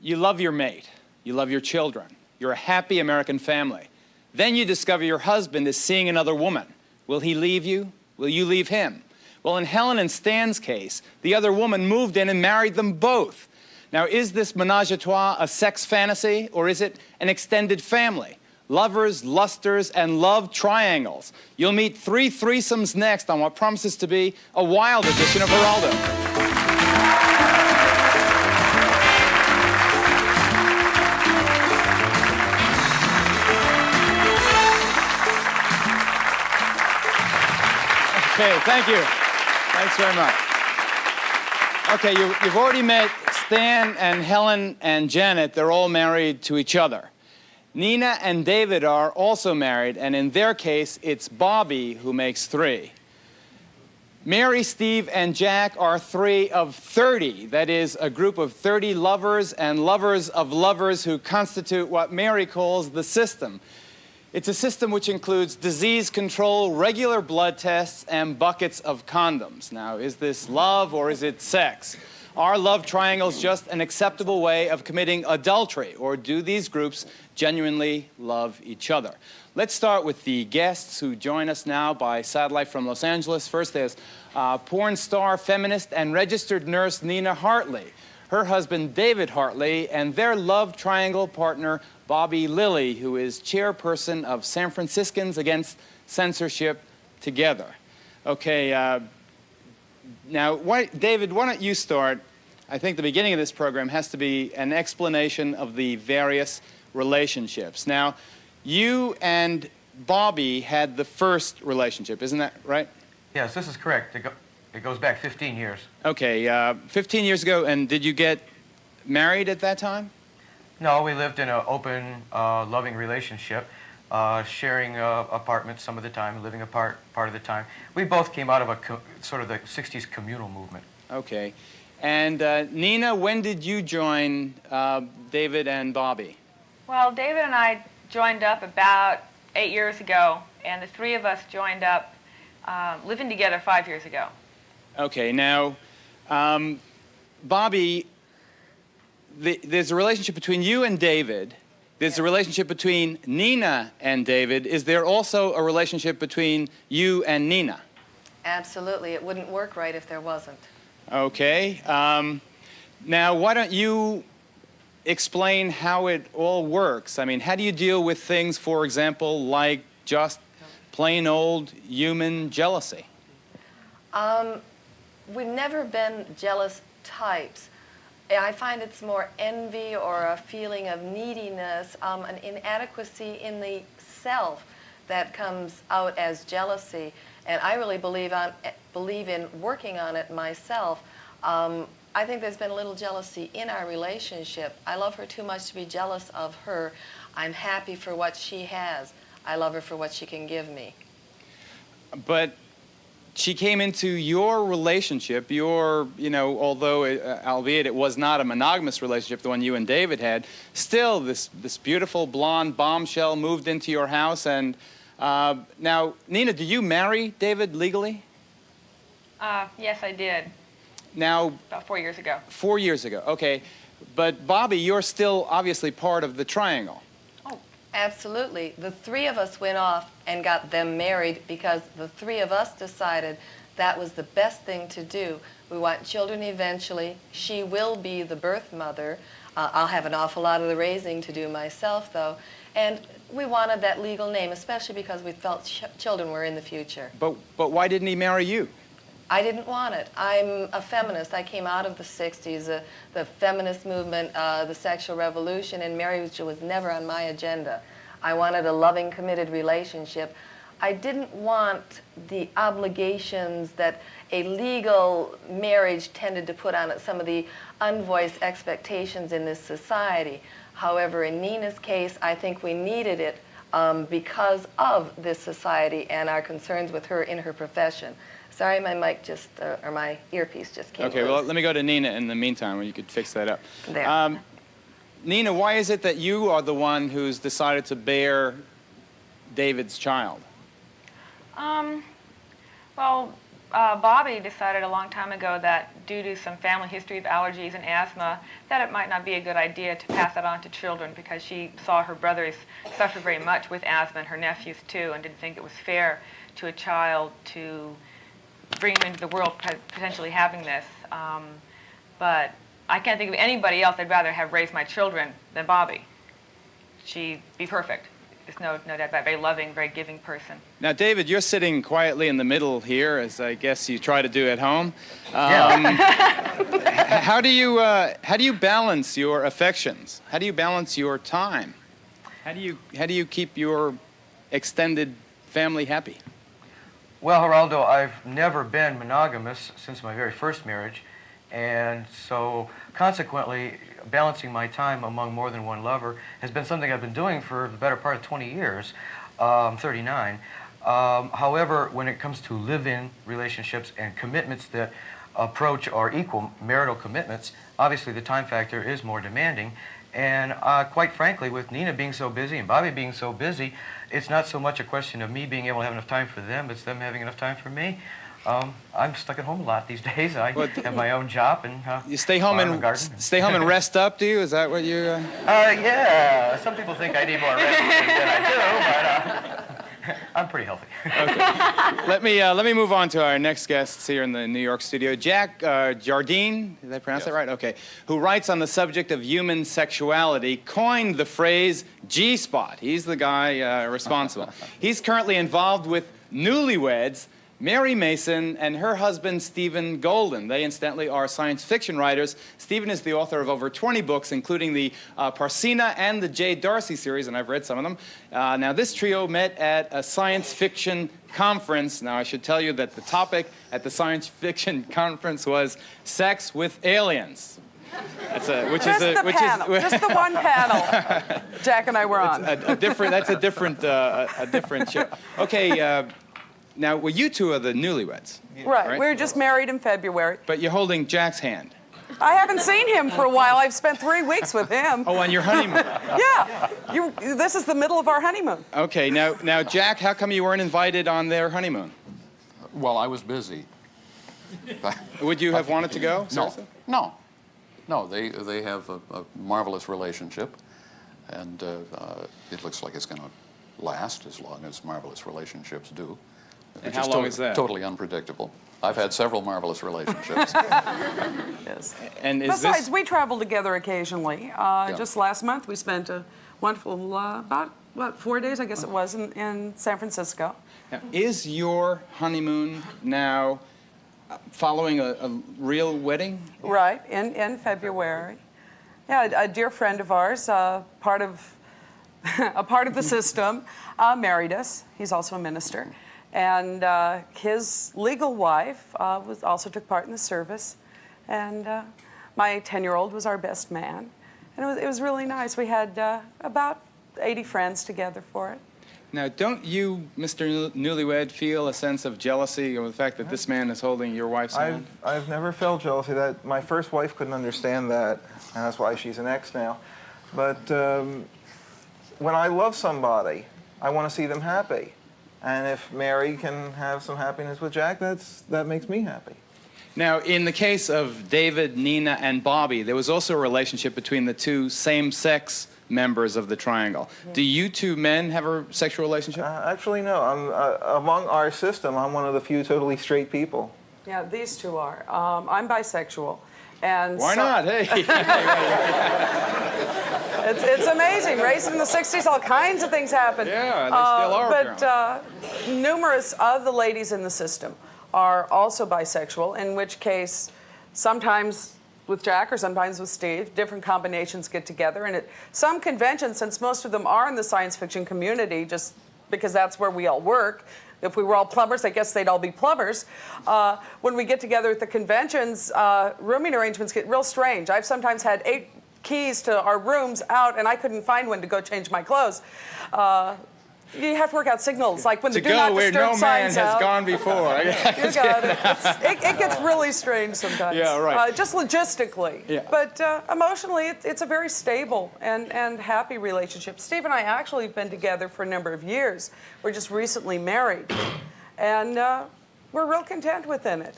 You love your mate. You love your children. You're a happy American family. Then you discover your husband is seeing another woman. Will he leave you? Will you leave him? Well, in Helen and Stan's case, the other woman moved in and married them both. Now, is this menage a trois a sex fantasy, or is it an extended family? Lovers, lusters, and love triangles. You'll meet three threesomes next on what promises to be a wild edition of Geraldo. Okay, thank you. Thanks very much. Okay, you've already met Stan and Helen and Janet. They're all married to each other. Nina and David are also married, and in their case, it's Bobby who makes three. Mary, Steve, and Jack are three of 30. That is, a group of 30 lovers and lovers of lovers who constitute what Mary calls the system. It's a system which includes disease control, regular blood tests, and buckets of condoms. Now, is this love or is it sex? Are love triangles just an acceptable way of committing adultery, or do these groups genuinely love each other? Let's start with the guests who join us now by satellite from Los Angeles. First, there's porn star, feminist, and registered nurse Nina Hartley, her husband David Hartley, and their love triangle partner Bobby Lilly, who is chairperson of San Franciscans Against Censorship Together. Okay, now, David, why don't you start? I think the beginning of this program has to be an explanation of the various relationships. Now, you and Bobby had the first relationship, isn't that right? Yes, this is correct. It goes back 15 years. Okay, 15 years ago, and did you get married at that time? No, we lived in an open, loving relationship, sharing apartments some of the time, living apart part of the time. We both came out of a sort of the 60s communal movement. Okay. And Nina, when did you join David and Bobby? Well, David and I joined up about 8 years ago, and the three of us joined up living together 5 years ago. Okay, now, Bobby, there's a relationship between you and David. There's a relationship between Nina and David. Is there also a relationship between you and Nina? Absolutely. It wouldn't work right if there wasn't. Okay. Now, why don't you explain how it all works? I mean, how do you deal with things, for example, like just plain old human jealousy? We've never been jealous types. I find it's more envy or a feeling of neediness, an inadequacy in the self that comes out as jealousy. And I really believe in working on it myself. I think there's been a little jealousy in our relationship. I love her too much to be jealous of her. I'm happy for what she has. I love her for what she can give me. But she came into your relationship, although, albeit it was not a monogamous relationship, the one you and David had, still this beautiful blonde bombshell moved into your house. And now, Nina, did you marry David legally? Yes, I did. Now, about 4 years ago. 4 years ago, okay. But Bobby, you're still obviously part of the triangle. Absolutely. The three of us went off and got them married because the three of us decided that was the best thing to do. We want children eventually. She will be the birth mother. I'll have an awful lot of the raising to do myself, though. And we wanted that legal name, especially because we felt children were in the future. But why didn't he marry you? I didn't want it. I'm a feminist. I came out of the 60s, the feminist movement, the sexual revolution, and marriage was never on my agenda. I wanted a loving, committed relationship. I didn't want the obligations that a legal marriage tended to put on it, some of the unvoiced expectations in this society. However, in Nina's case, I think we needed it because of this society and our concerns with her in her profession. Sorry, my mic just, or my earpiece just came Okay, loose. well, let me go to Nina in the meantime, when you could fix that up. There. Nina, why is it that you are the one who's decided to bear David's child? Well, Bobby decided a long time ago that due to some family history of allergies and asthma, that it might not be a good idea to pass that on to children because she saw her brothers suffer very much with asthma and her nephews too, and didn't think it was fair to a child to bring them into the world potentially having this. But I can't think of anybody else I'd rather have raised my children than Bobby. She'd be perfect. There's no doubt about it. Very loving, very giving person. Now, David, you're sitting quietly in the middle here, as I guess you try to do at home. How do you balance your affections? How do you balance your time? How do you keep your extended family happy? Well, Geraldo, I've never been monogamous since my very first marriage, and so consequently, balancing my time among more than one lover has been something I've been doing for the better part of 20 years. I'm 39. However, when it comes to live-in relationships and commitments that approach or equal marital commitments, obviously the time factor is more demanding. And quite frankly, with Nina being so busy and Bobby being so busy, it's not so much a question of me being able to have enough time for them, it's them having enough time for me. I'm stuck at home a lot these days. I have my own job and you stay home and rest up. Do you? Is that what you? Yeah. Some people think I need more rest than I do, but I'm pretty healthy. Okay. Let me move on to our next guests here in the New York studio. Jack Jardine, did I pronounce that right? Okay. Who writes on the subject of human sexuality, coined the phrase G-spot. He's the guy responsible. He's currently involved with Newlyweds, Mary Mason, and her husband, Stephen Golden. They, incidentally, are science fiction writers. Stephen is the author of over 20 books, including the Parsina and the Jay Darcy series, and I've read some of them. Now, this trio met at a science fiction conference. Now, I should tell you that the topic at the science fiction conference was sex with aliens. Just the one panel Jack and I were on. That's a different show. Okay. Now, well, you two are the newlyweds. Right. We were just married in February. But you're holding Jack's hand. I haven't seen him for a while. I've spent 3 weeks with him. Oh, on your honeymoon. Yeah. This is the middle of our honeymoon. Okay. Now, Jack, how come you weren't invited on their honeymoon? Well, I was busy. Would you have wanted to go? Seriously? No. They have a marvelous relationship, and it looks like it's going to last as long as marvelous relationships do. And how long is that? Totally unpredictable. I've had several marvelous relationships. Yes. And besides, we travel together occasionally. Just last month, we spent a wonderful, about 4 days, I guess it was, in San Francisco. Now, is your honeymoon now following a real wedding? Right, in February. Yeah, a dear friend of ours, a part of the system, married us. He's also a minister. And his legal wife also took part in the service. And my 10-year-old was our best man. And it was really nice. We had about 80 friends together for it. Now, don't you, Mr. Newlywed, feel a sense of jealousy over the fact that this man is holding your wife's hand? I've never felt jealousy. That my first wife couldn't understand that, and that's why she's an ex now. But when I love somebody, I want to see them happy. And if Mary can have some happiness with Jack, that makes me happy. Now, in the case of David, Nina, and Bobby, there was also a relationship between the two same-sex members of the triangle. Yeah. Do you two men have a sexual relationship? Actually, no. Among our system, I'm one of the few totally straight people. Yeah, these two are. I'm bisexual. And why not? Hey. It's amazing. Raised in the 60s, all kinds of things happen. Yeah, they still are. But numerous of the ladies in the system are also bisexual, in which case sometimes with Jack or sometimes with Steve, different combinations get together. And at some conventions, since most of them are in the science fiction community, just because that's where we all work, if we were all plumbers, I guess they'd all be plumbers. When we get together at the conventions, rooming arrangements get real strange. I've sometimes had 8 keys to our rooms out, and I couldn't find one to go change my clothes. You have to work out signals, like when the do not disturb signs out. To go where no man has gone before. You got it. It gets really strange sometimes. Yeah, right. Just logistically. Yeah. But emotionally, it's a very stable and happy relationship. Steve and I actually have been together for a number of years. We're just recently married. And we're real content within it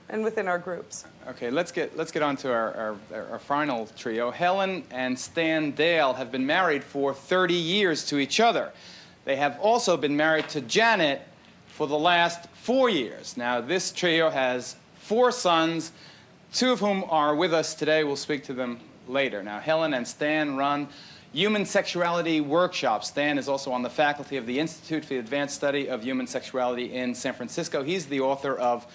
and within our groups. Okay, let's get on to our final trio. Helen and Stan Dale have been married for 30 years to each other. They have also been married to Janet for the last 4 years. Now, this trio has 4 sons, 2 of whom are with us today. We'll speak to them later. Now, Helen and Stan run human sexuality workshops. Stan is also on the faculty of the Institute for the Advanced Study of Human Sexuality in San Francisco. He's the author of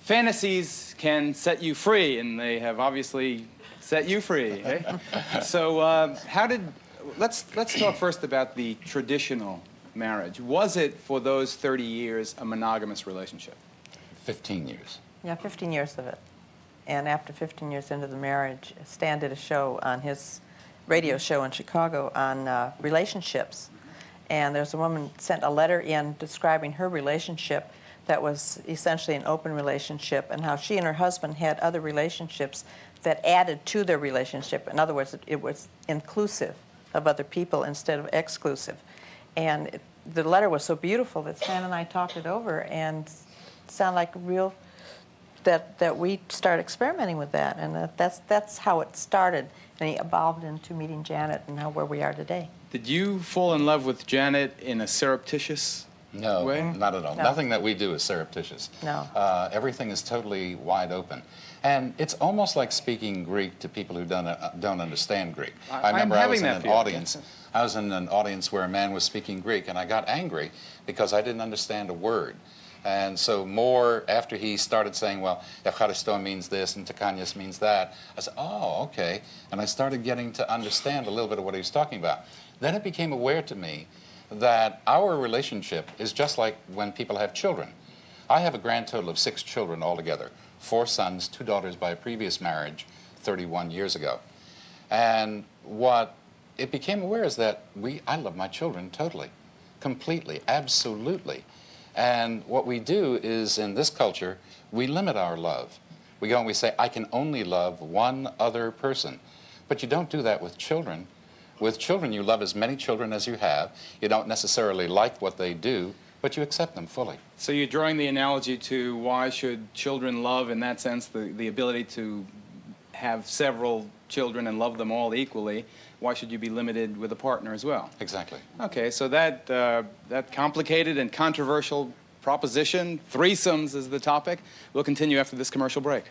Fantasies Can Set You Free, and they have obviously set you free. Eh? So let's talk first about the traditional marriage. Was it, for those 30 years, a monogamous relationship? 15 years. Yeah, 15 years of it. And after 15 years into the marriage, Stan did a show on his radio show in Chicago on relationships. And there's a woman sent a letter in describing her relationship that was essentially an open relationship, and how she and her husband had other relationships that added to their relationship. In other words, it was inclusive of other people instead of exclusive. And the letter was so beautiful that Stan and I talked it over, and it sounded like real, that we start experimenting with that. And that's how it started, and it evolved into meeting Janet and where we are today. Did you fall in love with Janet in a surreptitious No, way? not at all. No. Nothing that we do is surreptitious. No. Everything is totally wide open. And it's almost like speaking Greek to people who don't understand Greek. I remember I was in an audience. I was in an audience where a man was speaking Greek, and I got angry because I didn't understand a word. And so more after he started saying, well, Evcharisto means this and Takanias means that, I said, oh, okay. And I started getting to understand a little bit of what he was talking about. Then it became aware to me that our relationship is just like when people have children. I have a grand total of 6 children altogether, 4 sons, 2 daughters by a previous marriage 31 years ago. And what it became aware is that I love my children totally, completely, absolutely. And what we do is, in this culture, we limit our love. We go and we say, I can only love one other person. But you don't do that with children. With children, you love as many children as you have. You don't necessarily like what they do, but you accept them fully. So you're drawing the analogy to why should children love, in that sense, the ability to have several children and love them all equally. Why should you be limited with a partner as well? Exactly. Okay, so that complicated and controversial proposition, threesomes is the topic. We'll continue after this commercial break.